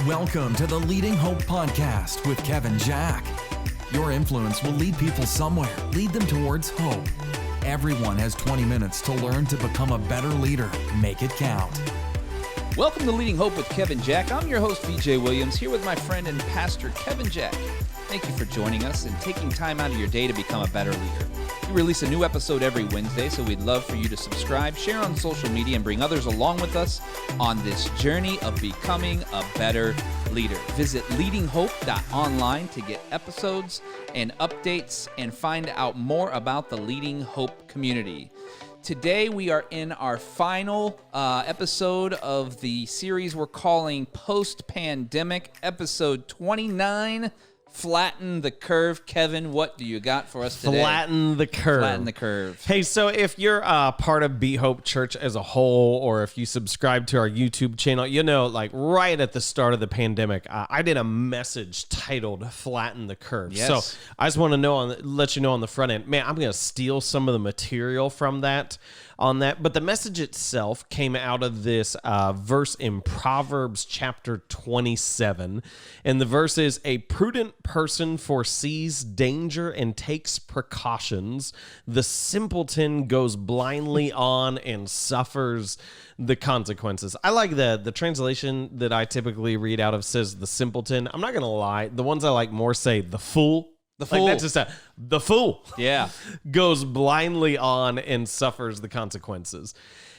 Welcome to the Leading Hope Podcast with Kevin Jack. Your influence will lead people somewhere, lead them towards hope. Everyone has 20 minutes to learn to become a better leader. Make it count. Welcome to Leading Hope with Kevin Jack. I'm your host, VJ Williams, here with my friend and pastor, Kevin Jack. Thank you for joining us and taking time out of your day to become a better leader. We release a new episode every Wednesday, so we'd love for you to subscribe, share on social media, and bring others along with us on this journey of becoming a better leader. Visit leadinghope.online to get episodes and updates and find out more about the Leading Hope community. Today we are in our final episode of the series we're calling Post-Pandemic, episode 29, Flatten the Curve. Kevin, what do you got for us today? Flatten the curve. Flatten the curve. Hey, so if you're part of Be Hope Church as a whole, or if you subscribe to our YouTube channel, you know, like right at the start of the pandemic, I did a message titled Flatten the Curve. Yes. So I just want to let you know on the front end, man, I'm going to steal some of the material from that on that. But the message itself came out of this verse in Proverbs Chapter 27. And the verse is, a prudent person foresees danger and takes precautions. The simpleton goes blindly on and suffers the consequences. I like the translation that I typically read out of says the simpleton. I'm not going to lie. The ones I like more say the fool. The fool. Like that's just the fool. Yeah. Goes blindly on and suffers the consequences.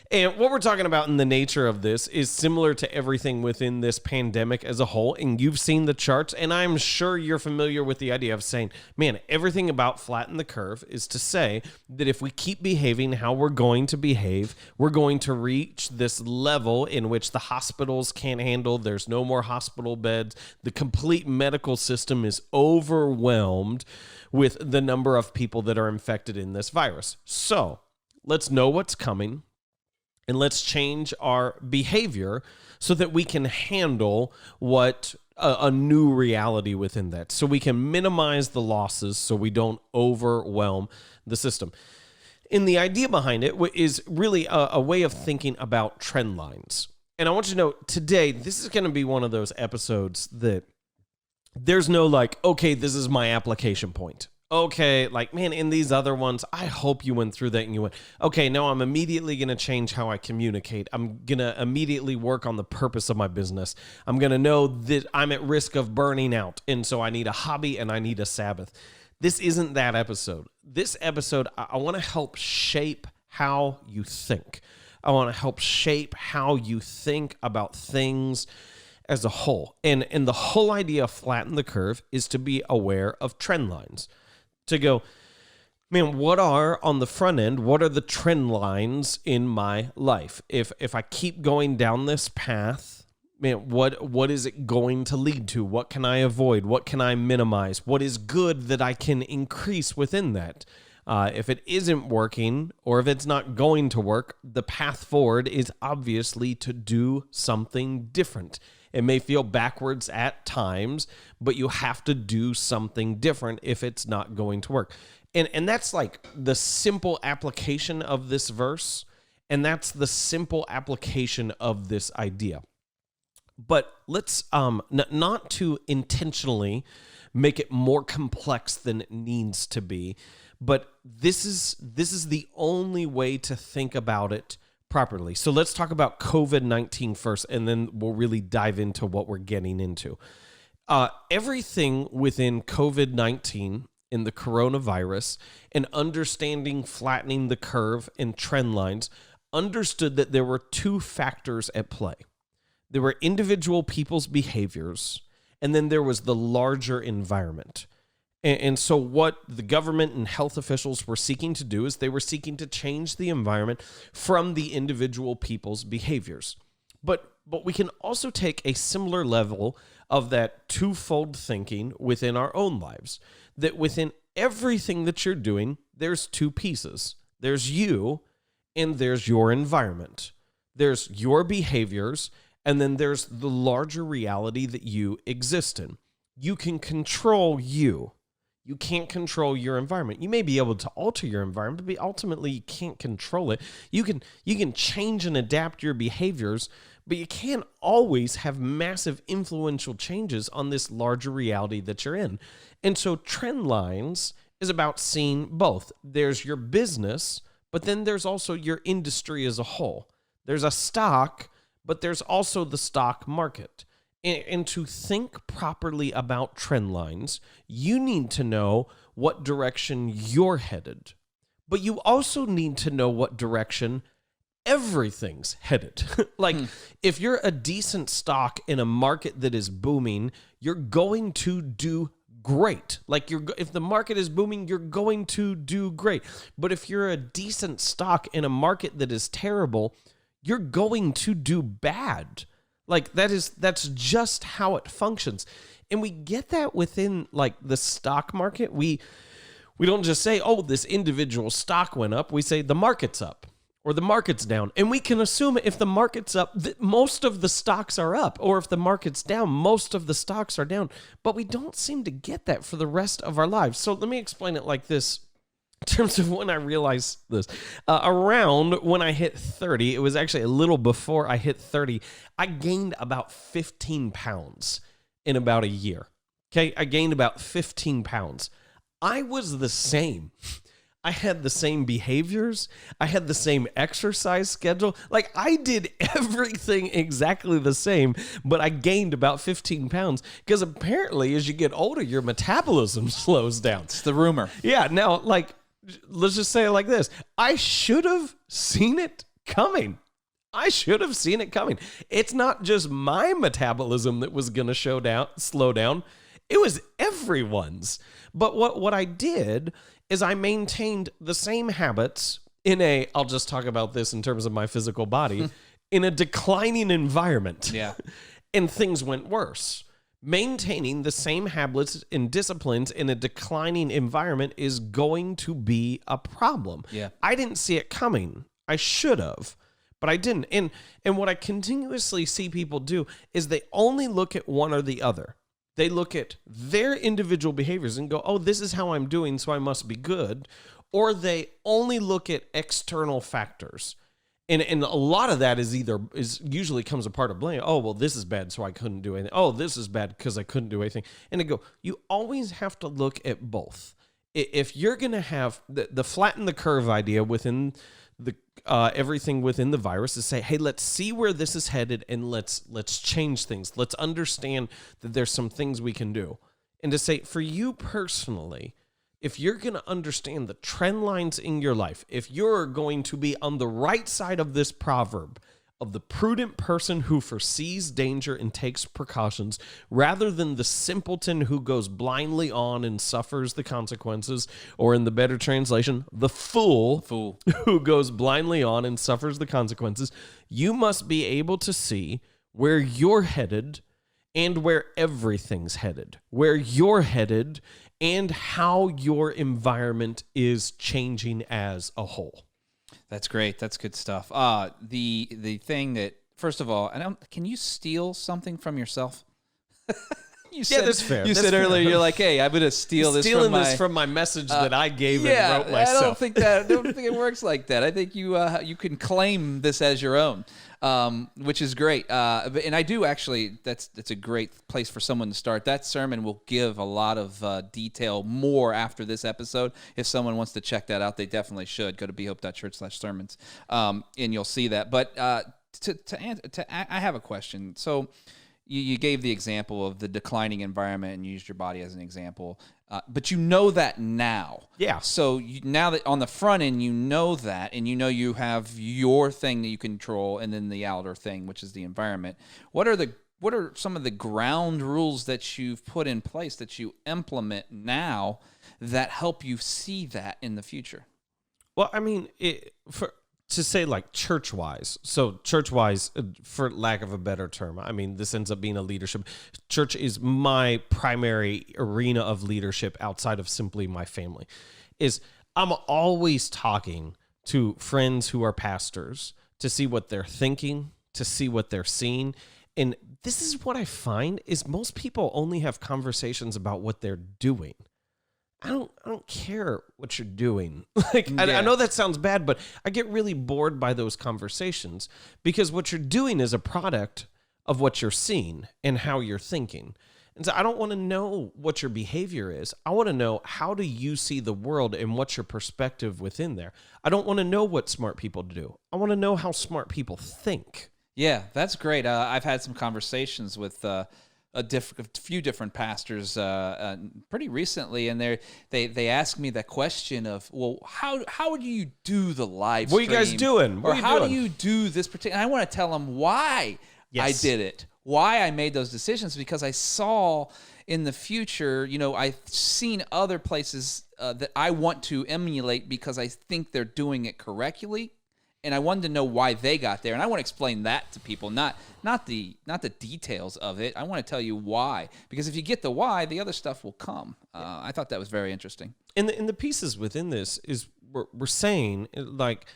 And what we're talking about in the nature of this is similar to everything within this pandemic as a whole. And you've seen the charts, and I'm sure you're familiar with the idea of saying, man, everything about flatten the curve is to say that if we keep behaving how we're going to behave, we're going to reach this level in which the hospitals can't handle. There's no more hospital beds. The complete medical system is overwhelmed with the number of people that are infected in this virus. So let's know what's coming. And let's change our behavior so that we can handle what a new reality within that. So we can minimize the losses so we don't overwhelm the system. And the idea behind it is really a way of thinking about trend lines. And I want you to know today, this is going to be one of those episodes that there's no like, okay, this is my application point. Okay, like, man, in these other ones, I hope you went through that and you went, okay, now I'm immediately going to change how I communicate. I'm going to immediately work on the purpose of my business. I'm going to know that I'm at risk of burning out, and so I need a hobby and I need a Sabbath. This isn't that episode. This episode, I want to help shape how you think. I want to help shape how you think about things as a whole. And the whole idea of flatten the curve is to be aware of trend lines. To go, man, what are on the front end, what are the trend lines in my life? If I keep going down this path, man, what is it going to lead to? What can I avoid? What can I minimize? What is good that I can increase within that? If it isn't working or if it's not going to work, the path forward is obviously to do something different. It may feel backwards at times, but you have to do something different if it's not going to work. And that's like the simple application of this verse, and that's the simple application of this idea. But let's not to intentionally make it more complex than it needs to be, but this is the only way to think about it properly. So let's talk about COVID-19 first, and then we'll really dive into what we're getting into. Everything within COVID-19 in the coronavirus and understanding flattening the curve and trend lines understood that there were two factors at play. There were individual people's behaviors, and then there was the larger environment. And so what the government and health officials were seeking to do is they were seeking to change the environment from the individual people's behaviors. But we can also take a similar level of that twofold thinking within our own lives, that within everything that you're doing, there's two pieces. There's you and there's your environment. There's your behaviors, and then there's the larger reality that you exist in. You can control you. You can't control your environment. You may be able to alter your environment, but ultimately you can't control it. You can change and adapt your behaviors, but you can't always have massive influential changes on this larger reality that you're in. And so trend lines is about seeing both. There's your business, but then there's also your industry as a whole. There's a stock, but there's also the stock market. And to think properly about trend lines, you need to know what direction you're headed. But you also need to know what direction everything's headed. If you're a decent stock in a market that is booming, you're going to do great. If the market is booming, you're going to do great. But if you're a decent stock in a market that is terrible, you're going to do bad. That's just how it functions. And we get that within the stock market. We don't just say, oh, this individual stock went up. We say the market's up or the market's down. And we can assume if the market's up, that most of the stocks are up. Or if the market's down, most of the stocks are down. But we don't seem to get that for the rest of our lives. So let me explain it like this. In terms of when I realized this, around when I hit 30, it was actually a little before I hit 30, I gained about 15 pounds in about a year. Okay, I gained about 15 pounds. I was the same. I had the same behaviors. I had the same exercise schedule. I did everything exactly the same, but I gained about 15 pounds because apparently as you get older, your metabolism slows down. It's the rumor. Yeah, now, let's just say it like this. I should have seen it coming. It's not just my metabolism that was going to slow down. It was everyone's. But what I did is I maintained the same habits I'll just talk about this in terms of my physical body, in a declining environment. Yeah. And things went worse. Maintaining the same habits and disciplines in a declining environment is going to be a problem. Yeah. I didn't see it coming. I should have, but I didn't. And what I continuously see people do is they only look at one or the other. They look at their individual behaviors and go, oh, this is how I'm doing, so I must be good. Or they only look at external factors. And a lot of that is usually comes a part of blame. Oh, well, this is bad, so I couldn't do anything. Oh, this is bad because I couldn't do anything. And you always have to look at both. If you're going to have the flatten the curve idea within the everything within the virus is say, hey, let's see where this is headed and let's change things. Let's understand that there's some things we can do. And to say, for you personally, if you're going to understand the trend lines in your life, if you're going to be on the right side of this proverb of the prudent person who foresees danger and takes precautions, rather than the simpleton who goes blindly on and suffers the consequences, or in the better translation, the fool who goes blindly on and suffers the consequences, you must be able to see where you're headed and where everything's headed, where you're headed and how your environment is changing as a whole. That's great. That's good stuff. The thing that, first of all, can you steal something from yourself? That's fair. You said earlier, you're like, hey, I'm going to steal this from my message that I gave and wrote myself. I don't think it works like that. I think you can claim this as your own, which is great. And I do actually, that's a great place for someone to start. That sermon will give a lot of detail more after this episode. If someone wants to check that out, they definitely should. Go to behope.church/sermons, and you'll see that. But I have a question. So you gave the example of the declining environment and used your body as an example. But you know that now. Yeah. So now that on the front end, you know that, and you have your thing that you control, and then the outer thing, which is the environment. What are some of the ground rules that you've put in place that you implement now that help you see that in the future? Well, I mean, to say like church-wise, for lack of a better term, I mean, this ends up being a leadership. Church is my primary arena of leadership outside of simply my family. I'm always talking to friends who are pastors to see what they're thinking, to see what they're seeing. And this is what I find is most people only have conversations about what they're doing. I don't care what you're doing. I know that sounds bad, but I get really bored by those conversations because what you're doing is a product of what you're seeing and how you're thinking. And so I don't want to know what your behavior is. I want to know, how do you see the world and what's your perspective within there? I don't want to know what smart people do. I want to know how smart people think. Yeah, that's great. I've had some conversations with a few different pastors pretty recently, and they asked me that question of, well, how do you do the live stream? What are you guys doing? Or how do you do this particular? And I want to tell them why I did it, why I made those decisions, because I saw in the future, I've seen other places that I want to emulate because I think they're doing it correctly. And I wanted to know why they got there, and I want to explain that to people, not the details of it. I want to tell you why, because if you get the why, the other stuff will come. I thought that was very interesting. And the pieces within this is we're saying, like,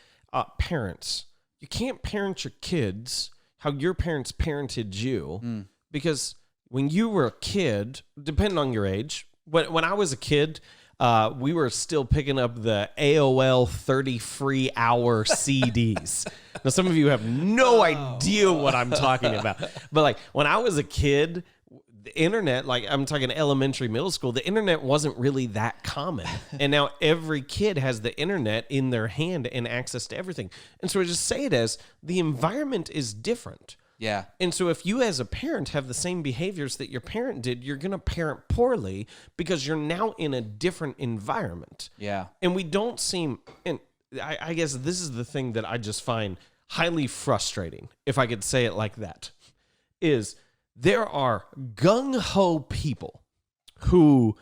parents, you can't parent your kids how your parents parented you, because when you were a kid, depending on your age, when I was a kid, we were still picking up the AOL 30 free hour CDs. Now, some of you have no idea what I'm talking about. But like when I was a kid, the internet, like I'm talking elementary, middle school, the internet wasn't really that common. And now every kid has the internet in their hand and access to everything. And so I just say it as the environment is different. Yeah. And so if you as a parent have the same behaviors that your parent did, you're going to parent poorly because you're now in a different environment. Yeah. And we don't seem, and I guess this is the thing that I just find highly frustrating, if I could say it like that, is there are gung-ho people who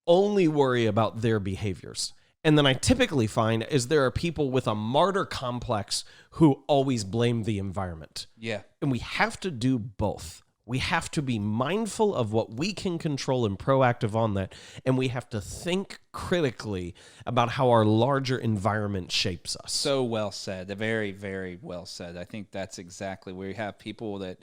only worry about their behaviors. And then I typically find is there are people with a martyr complex who always blame the environment. Yeah. And we have to do both. We have to be mindful of what we can control and proactive on that. And we have to think critically about how our larger environment shapes us. So well said. Very, very well said. I think that's exactly where you have people that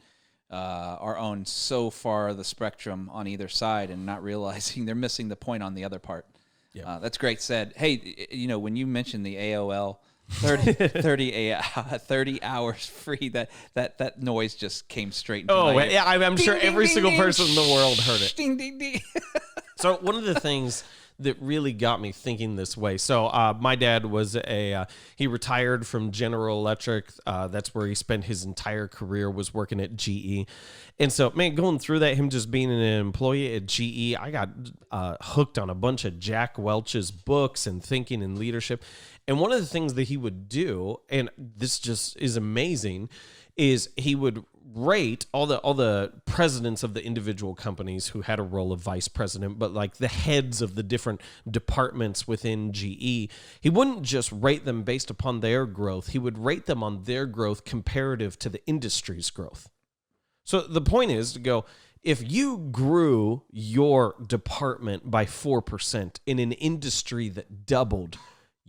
are on so far the spectrum on either side and not realizing they're missing the point on the other part. Yeah. That's great said. Hey, when you mentioned the AOL 30 hours free, that noise just came straight into my ear. Yeah, I'm sure Ding, every ding, single ding, person in the world heard it. Ding, ding, ding. So one of the things that really got me thinking this way. So my dad was he retired from General Electric. That's where he spent his entire career, was working at GE. And so, man, going through that, him just being an employee at GE, I got hooked on a bunch of Jack Welch's books and thinking and leadership. And one of the things that he would do, and this just is amazing, is he would rate all the presidents of the individual companies who had a role of vice president, but like the heads of the different departments within GE. He wouldn't just rate them based upon their growth. He would rate them on their growth comparative to the industry's growth. So the point is to go, if you grew your department by 4% in an industry that doubled,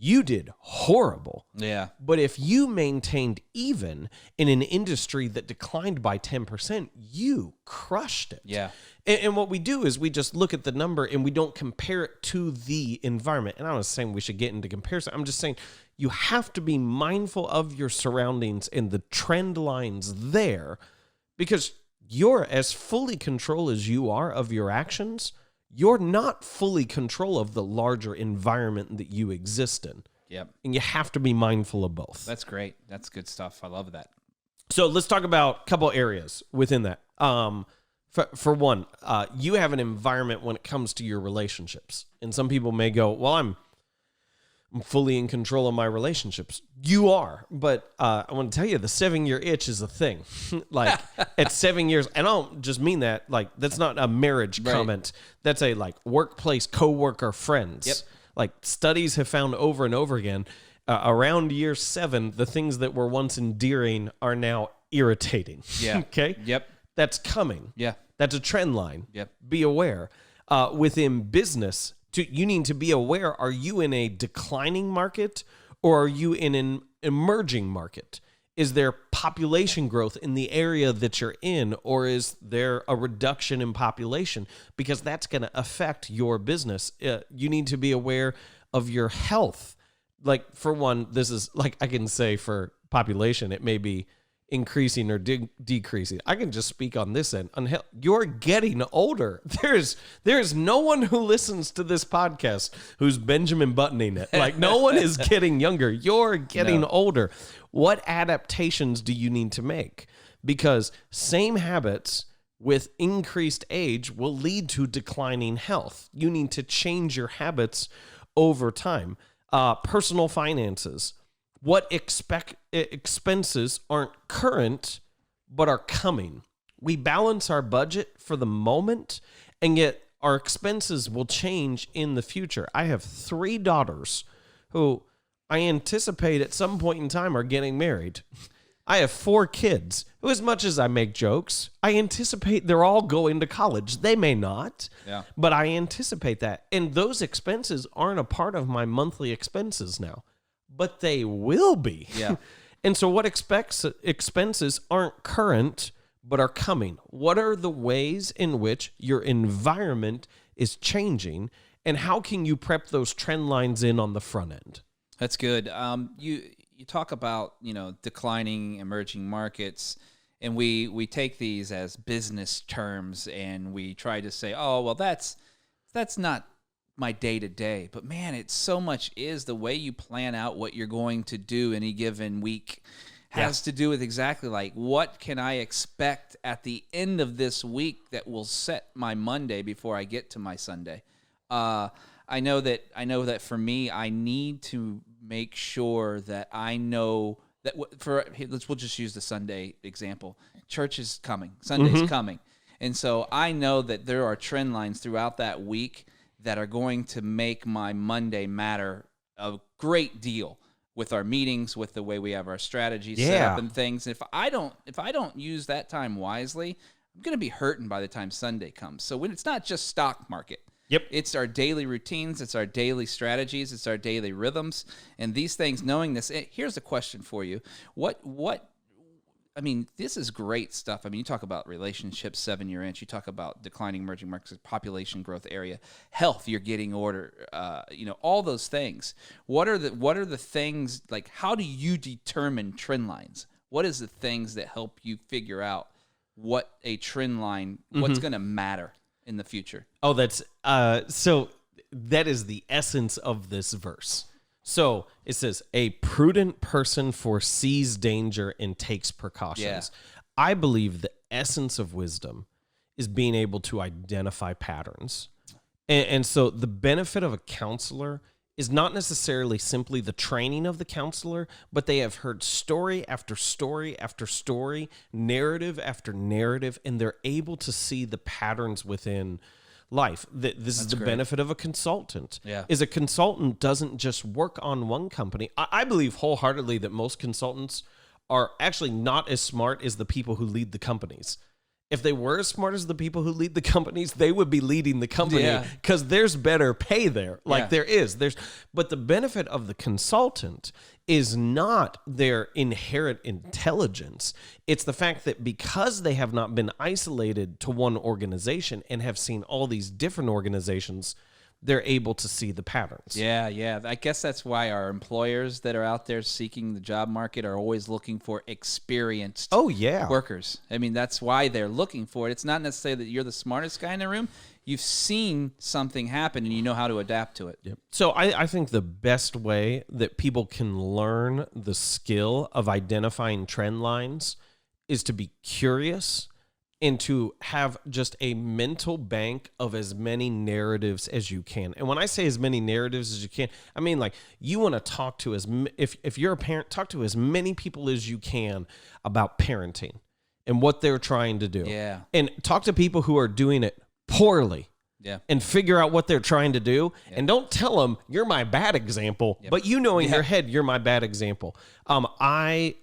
you did horrible. Yeah. But if you maintained even in an industry that declined by 10%, you crushed it. Yeah. And what we do is we just look at the number and we don't compare it to the environment. And I'm not saying we should get into comparison. I'm just saying you have to be mindful of your surroundings and the trend lines there, because you're as fully control as you are of your actions. You're not fully control of the larger environment that you exist in. Yep. And you have to be mindful of both. That's great. That's good stuff. I love that. So let's talk about a couple areas within that. For one, you have an environment when it comes to your relationships. And some people may go, well, I'm fully in control of my relationships. You are. But I want to tell you, the 7-year itch is a thing. Like at 7 years, and I don't just mean that, like that's not a marriage comment. That's a like workplace, coworker, friends. Yep. Like studies have found over and over again, around year 7, the things that were once endearing are now irritating. Yeah. Okay? Yep. That's coming. Yeah. That's a trend line. Yep. Be aware. Within business, you need to be aware, are you in a declining market or are you in an emerging market? Is there population growth in the area that you're in, or is there a reduction in population? Because that's going to affect your business. You need to be aware of your health. Like, for one, this is like, I can say for population, it may be increasing or decreasing. I can just speak on this end. You're getting older. There's no one who listens to this podcast who's Benjamin Buttoning it. Like, no one is getting younger. You're getting older. What adaptations do you need to make? Because same habits with increased age will lead to declining health. You need to change your habits over time. Personal finances. What expenses aren't current, but are coming. We balance our budget for the moment, and yet our expenses will change in the future. I have 3 daughters who I anticipate at some point in time are getting married. I have 4 kids who, as much as I make jokes, I anticipate they're all going to college. They may not, but I anticipate that. And those expenses aren't a part of my monthly expenses now. But they will be. Yeah. And so what expenses aren't current, but are coming? What are the ways in which your environment is changing, and how can you prep those trend lines in on the front end? That's good. You talk about, declining emerging markets, and we take these as business terms, and we try to say, oh, well, that's not my day-to-day. But man, it so much is the way you plan out what you're going to do any given week has to do with exactly like, what can I expect at the end of this week that will set my Monday before I get to my Sunday. I know that for me, I need to make sure that I know that we'll just use the Sunday example. Church is coming. Sunday's coming. And so I know that there are trend lines throughout that week that are going to make my Monday matter a great deal with our meetings, with the way we have our strategies set up and things. If I don't use that time wisely, I'm going to be hurting by the time Sunday comes. So when it's not just stock market, it's our daily routines, it's our daily strategies, it's our daily rhythms, and these things. Knowing this, here's a question for you: this is great stuff. You talk about relationships, 7-year inch. You talk about declining emerging markets, population growth area, health. You're getting order. All those things. What are the things, like? How do you determine trend lines? What is the things that help you figure out what a trend line, what's going to matter in the future? Oh, that's so. That is the essence of this verse. So it says, a prudent person foresees danger and takes precautions. Yeah. I believe the essence of wisdom is being able to identify patterns. And so the benefit of a counselor is not necessarily simply the training of the counselor, but they have heard story after story after story, narrative after narrative, and they're able to see the patterns within life. This is the benefit of a consultant. Is a consultant doesn't just work on one company. I believe wholeheartedly that most consultants are actually not as smart as the people who lead the companies. If they were as smart as the people who lead the companies, they would be leading the company because there's better pay there. But the benefit of the consultant is not their inherent intelligence. It's the fact that because they have not been isolated to one organization and have seen all these different organizations, they're able to see the patterns. Yeah. I guess that's why our employers that are out there seeking the job market are always looking for experienced workers. That's why they're looking for it. It's not necessarily that you're the smartest guy in the room. You've seen something happen and you know how to adapt to it. So I think the best way that people can learn the skill of identifying trend lines is to be curious and to have just a mental bank of as many narratives as you can. And when I say as many narratives as you can, I mean, like, you want to talk to if you're a parent, talk to as many people as you can about parenting and what they're trying to do. Yeah. And talk to people who are doing it poorly. Yeah. And figure out what they're trying to do. Yeah. And don't tell them you're my bad example, but in your head, you're my bad example. I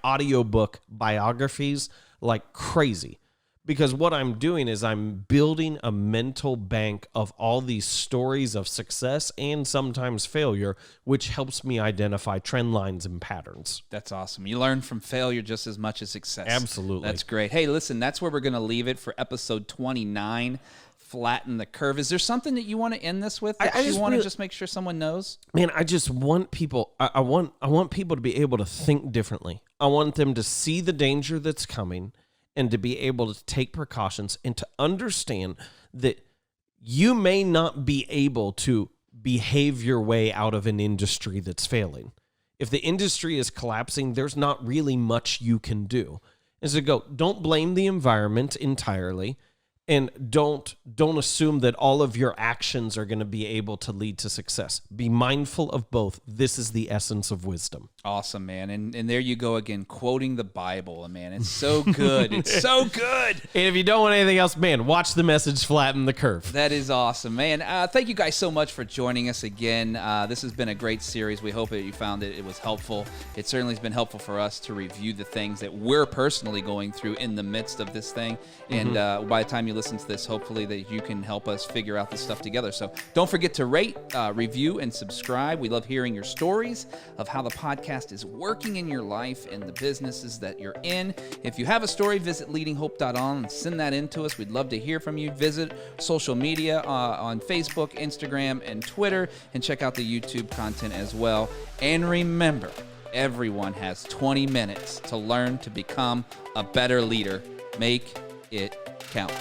audiobook biographies like crazy because what I'm doing is I'm building a mental bank of all these stories of success and sometimes failure, which helps me identify trend lines and patterns. That's awesome. You learn from failure just as much as success. Absolutely. That's great. Hey, listen, that's where we're going to leave it for episode 29, Flatten the Curve. Is there something that you want to end this with? I you want to just make sure someone knows? Man, I just want people, I want people to be able to think differently. I want them to see the danger that's coming and to be able to take precautions and to understand that you may not be able to behave your way out of an industry that's failing. If the industry is collapsing, there's not really much you can do. And so don't blame the environment entirely. And don't assume that all of your actions are going to be able to lead to success. Be mindful of both. This is the essence of wisdom. Awesome, man. And there you go again, quoting the Bible, man. It's so good. It's so good. And if you don't want anything else, man, watch the message Flatten the Curve. That is awesome, man. Thank you guys so much for joining us again. This has been a great series. We hope that you found it was helpful. It certainly has been helpful for us to review the things that we're personally going through in the midst of this thing. And by the time you listen to this, hopefully that you can help us figure out this stuff together. So don't forget to rate, review, and subscribe. We love hearing your stories of how the podcast is working in your life and the businesses that you're in. If you have a story, visit leadinghope.on and send that in to us. We'd love to hear from you. Visit social media on Facebook, Instagram, and Twitter, and check out the YouTube content as well. And remember, everyone has 20 minutes to learn to become a better leader. Make it count.